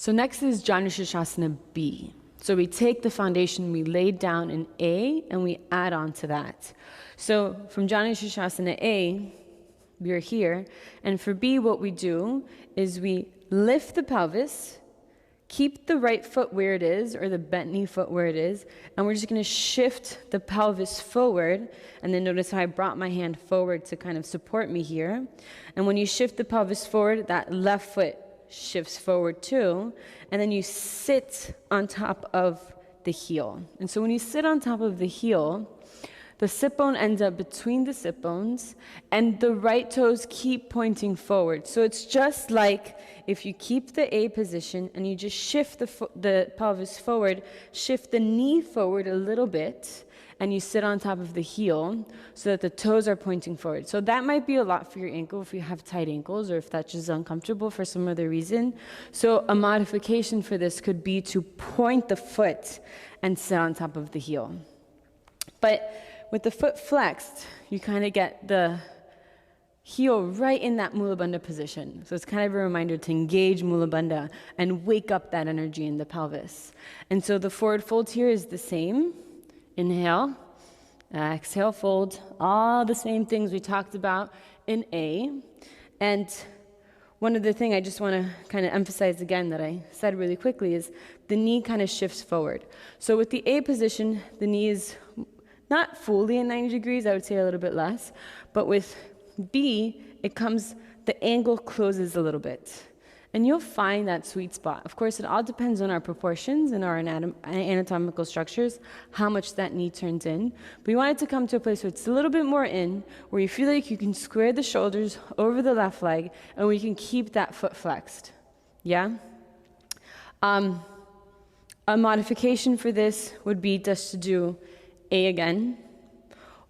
So next is Janu Sirsasana B. So we take the foundation we laid down in A and we add on to that. So from Janu Sirsasana A, we are here. And for B, what we do is we lift the pelvis, keep the right foot where it is, or the bent knee foot where it is, and we're just going to shift the pelvis forward. And then notice how I brought my hand forward to kind of support me here. And when you shift the pelvis forward, that left foot shifts forward too, and then you sit on top of the heel. And so when you sit on top of the heel, the sit bone ends up between the sit bones, and the right toes keep pointing forward. So it's just like if you keep the A position and you just shift the pelvis forward, shift the knee forward a little bit, and you sit on top of the heel so that the toes are pointing forward. So that might be a lot for your ankle if you have tight ankles or if that's just uncomfortable for some other reason. So a modification for this could be to point the foot and sit on top of the heel. But with the foot flexed, you kind of get the heel right in that Mula Bandha position. So it's kind of a reminder to engage Mula Bandha and wake up that energy in the pelvis. And so the forward fold here is the same. Inhale, exhale, fold, all the same things we talked about in A. And one other thing I just want to kind of emphasize again that I said really quickly is the knee kind of shifts forward. So with the A position, the knee is not fully in 90 degrees, I would say a little bit less. But with B, the angle closes a little bit. And you'll find that sweet spot. Of course, it all depends on our proportions and our anatomical structures, how much that knee turns in. But we want it to come to a place where it's a little bit more in, where you feel like you can square the shoulders over the left leg, and we can keep that foot flexed. Yeah? A modification for this would be just to do A again,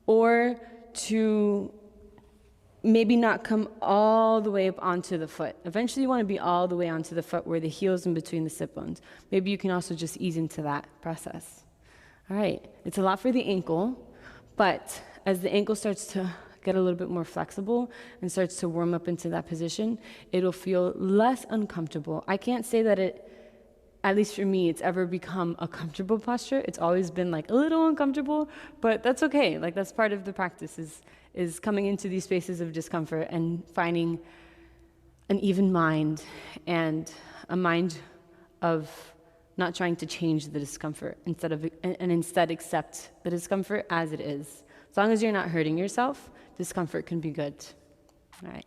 or to maybe not come all the way up onto the foot. Eventually you want to be all the way onto the foot where the heel's in between the sit bones. Maybe you can also just ease into that process. All right, it's a lot for the ankle, but as the ankle starts to get a little bit more flexible and starts to warm up into that position, it'll feel less uncomfortable. I can't say that at least for me, it's ever become a comfortable posture. It's always been like a little uncomfortable, but that's okay. Like that's part of the practice is coming into these spaces of discomfort and finding an even mind and a mind of not trying to change the discomfort instead accept the discomfort as it is. As long as you're not hurting yourself, discomfort can be good. All right.